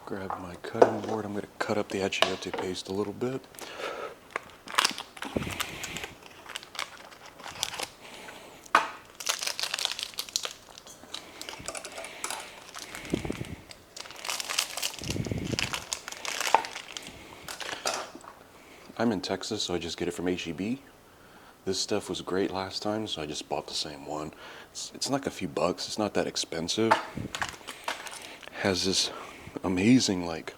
Grab my cutting board. I'm going to cut up the achiote paste a little bit. I'm in Texas, so I just get it from H-E-B. This stuff was great last time, so I just bought the same one. It's like a few bucks. It's not that expensive. Has this amazing, like,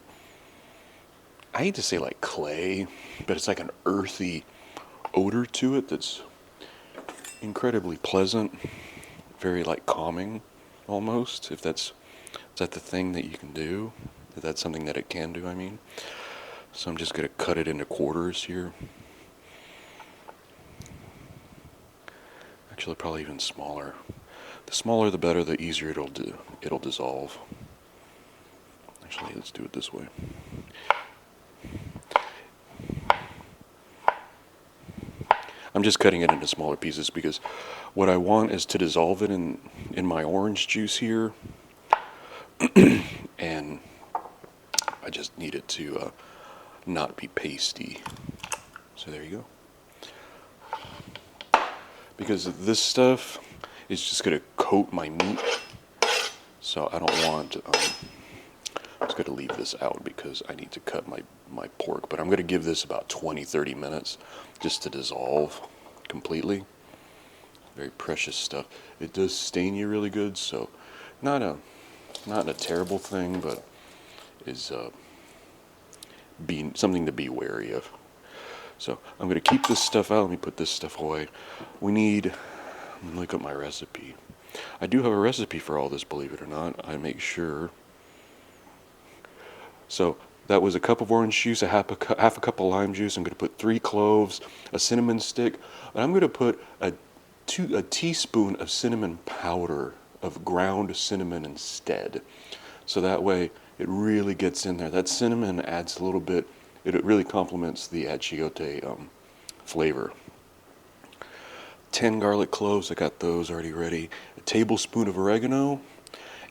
I hate to say like clay, but it's like an earthy odor to it that's incredibly pleasant, very like calming almost, if that's, is that the thing that you can do? If that's something that it can do, I mean. So I'm just going to cut it into quarters here. Actually, probably even smaller. The smaller the better, the easier it'll dissolve. Actually, let's do it this way. I'm just cutting it into smaller pieces because what I want is to dissolve it in my orange juice here. And I just need it to not be pasty. So there you go. Because this stuff is just going to coat my meat. So I don't want, I'm just going to leave this out because I need to cut my pork. But I'm going to give this about 20-30 minutes just to dissolve completely. Very precious stuff. It does stain you really good, so not a terrible thing, but is something to be wary of. So I'm going to keep this stuff out. Let me put this stuff away. We need, let me look up my recipe. I do have a recipe for all this, believe it or not. I make sure. So that was a cup of orange juice, half a cup of lime juice. I'm going to put 3 cloves, a cinnamon stick, and I'm going to put a teaspoon of cinnamon powder, of ground cinnamon instead. So that way it really gets in there. That cinnamon adds a little bit, it really complements the achiote flavor. 10 garlic cloves, I got those already ready. A tablespoon of oregano,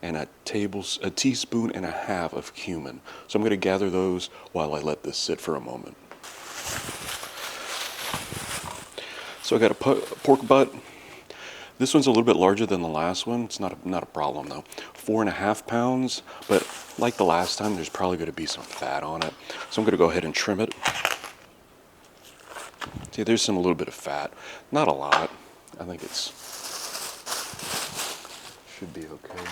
and a teaspoon and a half of cumin. So I'm going to gather those while I let this sit for a moment. So I got a pork butt. This one's a little bit larger than the last one. It's not a problem though. 4.5 pounds, but like the last time, there's probably going to be some fat on it. So I'm going to go ahead and trim it. See, there's a little bit of fat. Not a lot. I think should be okay.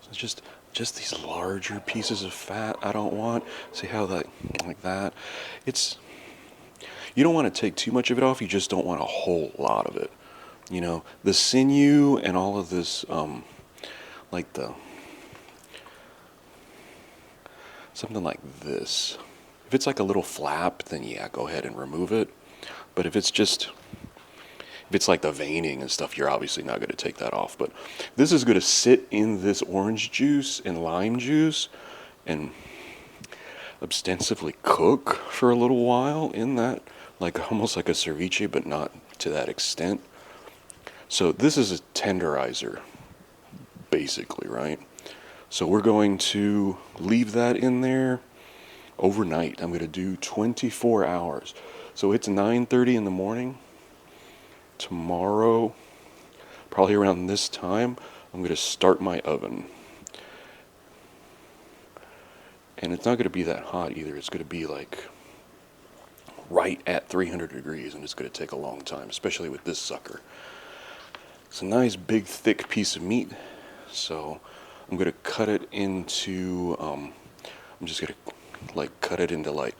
So it's just these larger pieces of fat I don't want. See how that, like that? You don't want to take too much of it off, you just don't want a whole lot of it. You know, the sinew and all of this, something like this. If it's like a little flap, then yeah, go ahead and remove it. But if it's like the veining and stuff, you're obviously not going to take that off. But this is going to sit in this orange juice and lime juice and ostensibly cook for a little while in that, like almost like a ceviche, but not to that extent. So this is a tenderizer, basically, right? So we're going to leave that in there overnight. I'm going to do 24 hours. So it's 9:30 in the morning. Tomorrow, probably around this time, I'm going to start my oven. And it's not going to be that hot either. It's going to be like right at 300 degrees, and it's going to take a long time, especially with this sucker. It's a nice big thick piece of meat, so I'm going to cut it into, I'm just going to like cut it into like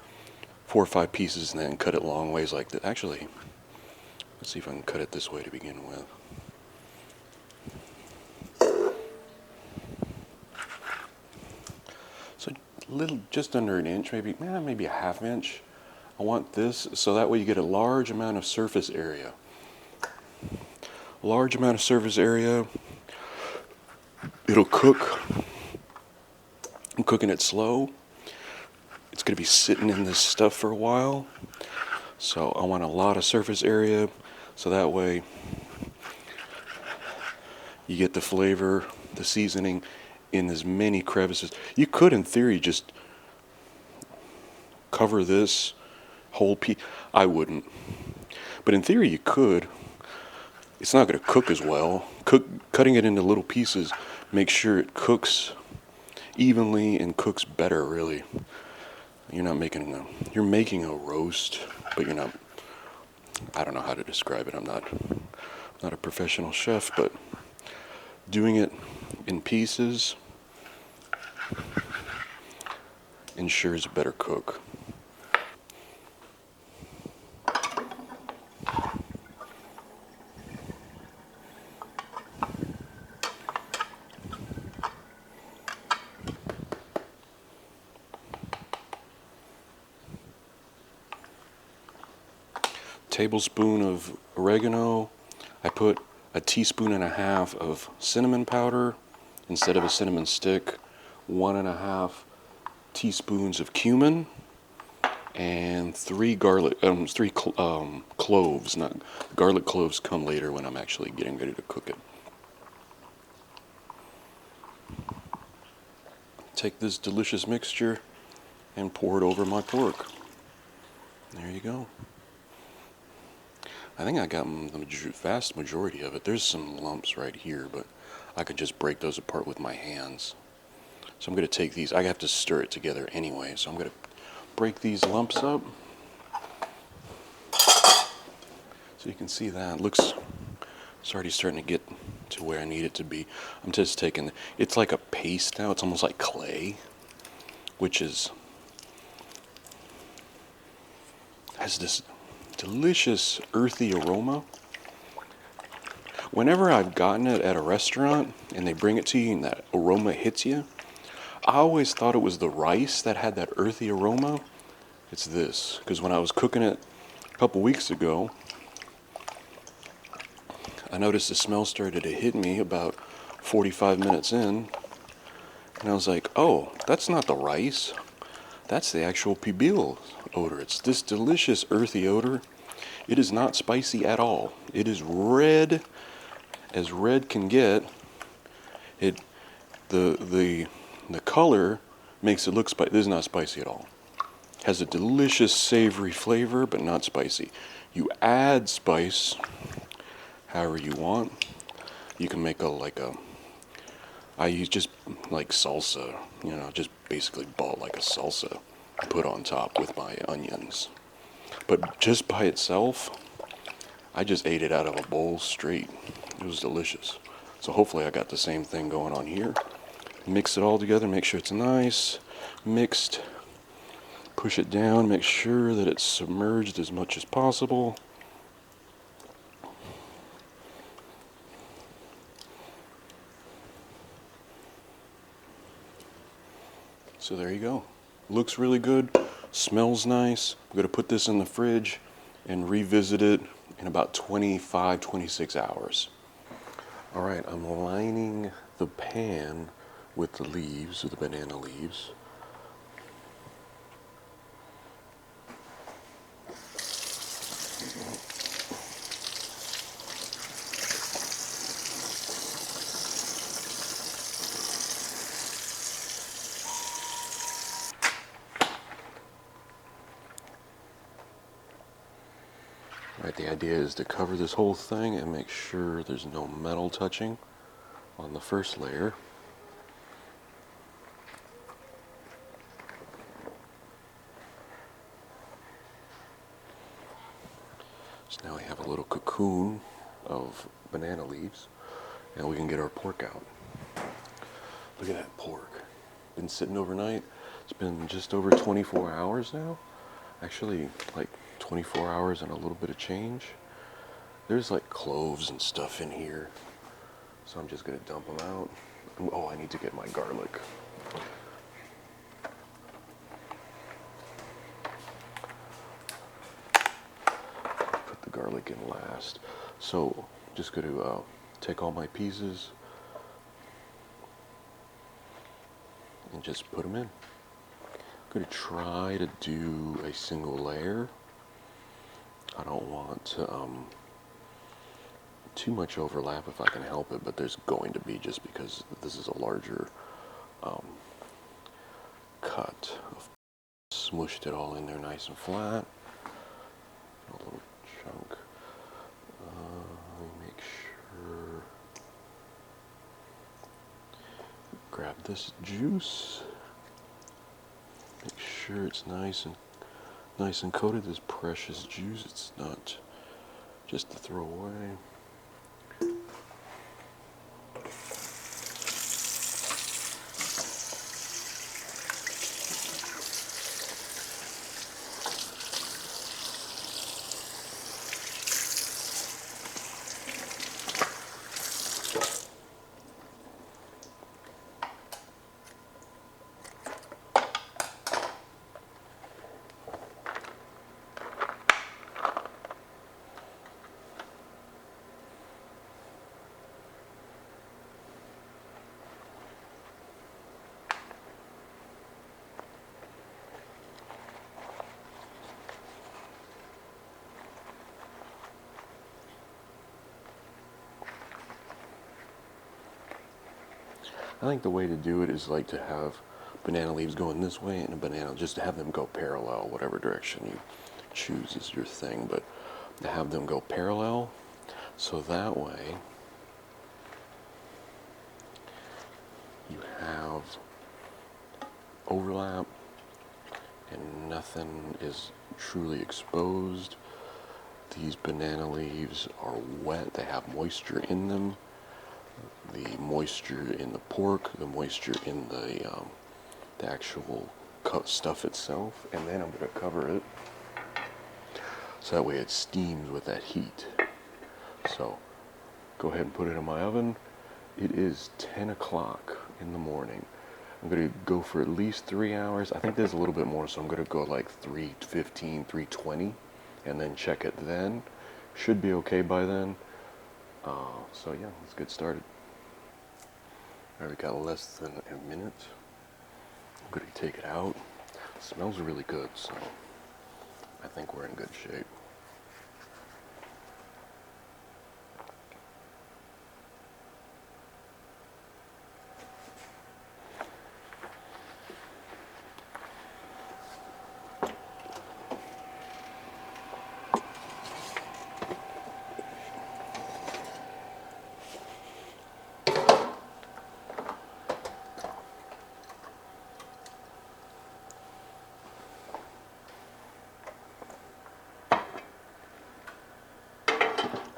4 or 5 pieces and then cut it long ways like that. Actually, let's see if I can cut it this way to begin with. So little, just under an inch, maybe a half inch. I want this so that way you get a large amount of surface area. Large amount of surface area. It'll cook. I'm cooking it slow. It's going to be sitting in this stuff for a while. So I want a lot of surface area so that way you get the flavor, the seasoning, in as many crevices. You could, in theory, just cover this whole piece. I wouldn't. But in theory, you could. It's not going to cook as well. Cutting it into little pieces makes sure it cooks evenly and cooks better, really. You're making a roast, but you're not, I don't know how to describe it. I'm not a professional chef, but doing it in pieces ensures a better cook. Tablespoon of oregano. I put a teaspoon and a half of cinnamon powder instead of a cinnamon stick. 1.5 teaspoons of cumin, and three cloves. Not garlic cloves come later when I'm actually getting ready to cook it. Take this delicious mixture and pour it over my pork. There you go. I think I got the vast majority of it. There's some lumps right here, but I could just break those apart with my hands. So I'm going to take these. I have to stir it together anyway, so I'm going to break these lumps up. So you can see that. It's already starting to get to where I need it to be. I'm just taking, it's like a paste now. It's almost like clay, which has this delicious earthy aroma. Whenever I've gotten it at a restaurant and they bring it to you and that aroma hits you, I always thought it was the rice that had that earthy aroma. It's this, because when I was cooking it a couple weeks ago, I noticed the smell started to hit me about 45 minutes in, and I was like, oh, that's not the rice. That's the actual Pibil odor. It's this delicious earthy odor. It is not spicy at all. It is red as red can get. The color makes it look spicy. This is not spicy at all. Has a delicious savory flavor, but not spicy. You add spice however you want. You can make I use just like salsa, just basically ball like a salsa, put on top with my onions. But just by itself, I just ate it out of a bowl straight. It was delicious. So hopefully I got the same thing going on here. Mix it all together, make sure it's nice, mixed. Push it down, make sure that it's submerged as much as possible. So there you go. Looks really good, smells nice. I'm going to put this in the fridge and revisit it in about 25, 26 hours. All right, I'm lining the pan with the leaves, with the banana leaves. Right, the idea is to cover this whole thing and make sure there's no metal touching on the first layer. So now we have a little cocoon of banana leaves, and we can get our pork out. Look at that pork. Been sitting overnight. It's been just over 24 hours now. Actually, like 24 hours and a little bit of change. There's like cloves and stuff in here, so I'm just gonna dump them out. Oh, I need to get my garlic. Put the garlic in last. So just gonna take all my pieces and just put them in. I'm gonna try to do a single layer. I don't want to, too much overlap if I can help it, but there's going to be, just because this is a larger cut. Smooshed it all in there nice and flat. A little chunk. Let me make sure. Grab this juice. Make sure it's nice and coated. This precious juice. It's not just to throw away. I think the way to do it is like to have banana leaves going this way and a banana, just to have them go parallel, whatever direction you choose is your thing, but to have them go parallel, so that way you have overlap and nothing is truly exposed. These banana leaves are wet, they have moisture in them. The moisture in the pork, the moisture in the actual cut stuff itself, and then I'm going to cover it so that way it steams with that heat. So go ahead and put it in my oven. It is 10 o'clock in the morning. I'm going to go for at least 3 hours. I think there's a little bit more, so I'm going to go like 3:15, 3:20, and then check it then. Should be okay by then. So yeah, let's get started. Alright, we got less than a minute. I'm going to take it out. It smells really good, so I think we're in good shape.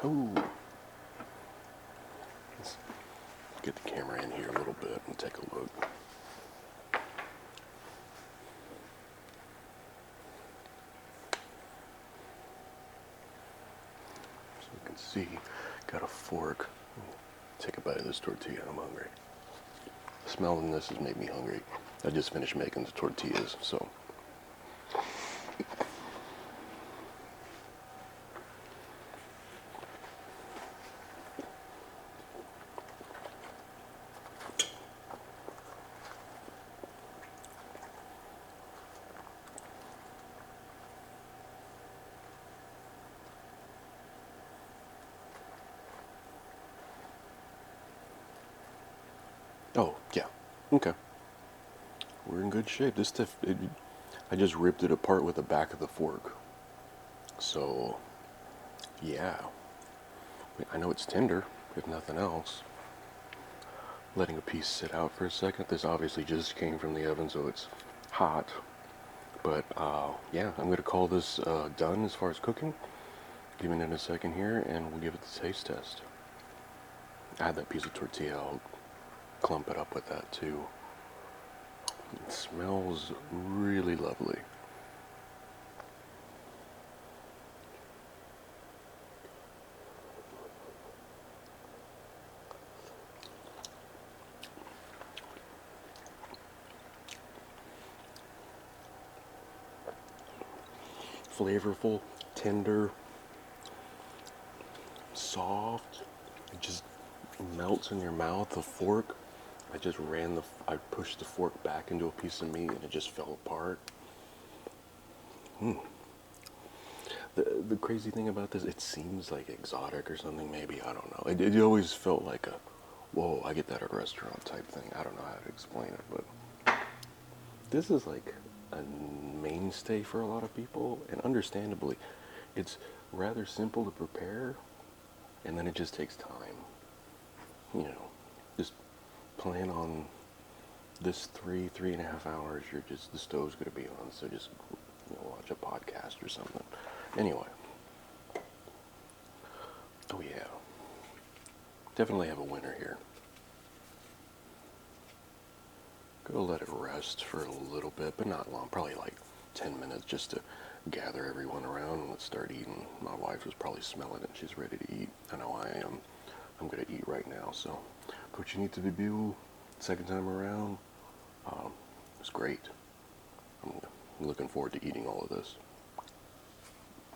Oh, let's get the camera in here a little bit and take a look. So you can see, got a fork. Take a bite of this tortilla, I'm hungry. Smelling this has made me hungry. I just finished making the tortillas, so. Oh, yeah. Okay. We're in good shape. This stuff, I just ripped it apart with the back of the fork. So, yeah. I know it's tender, if nothing else. Letting a piece sit out for a second. This obviously just came from the oven, so it's hot. But, yeah, I'm going to call this done as far as cooking. Giving it a second here, and we'll give it the taste test. Add that piece of tortilla. I'll clump it up with that too. It smells really lovely. Flavorful, tender, soft. It just melts in your mouth. The fork, I pushed the fork back into a piece of meat and it just fell apart. The crazy thing about this, it seems like exotic or something, maybe, I don't know. It always felt like a whoa, I get that at a restaurant type thing. I don't know how to explain it, but this is like a mainstay for a lot of people, and understandably, it's rather simple to prepare, and then it just takes time. You know, just plan on this 3.5 hours. You're just the stove's gonna be on, so just watch a podcast or something. Anyway, oh yeah, definitely have a winner here. Go let it rest for a little bit, but not long, probably like 10 minutes just to gather everyone around and let's start eating. My wife is probably smelling it. She's ready to eat. I know I am. I'm going to eat right now. So, what you need to be Pibil, second time around, it's great. I'm looking forward to eating all of this.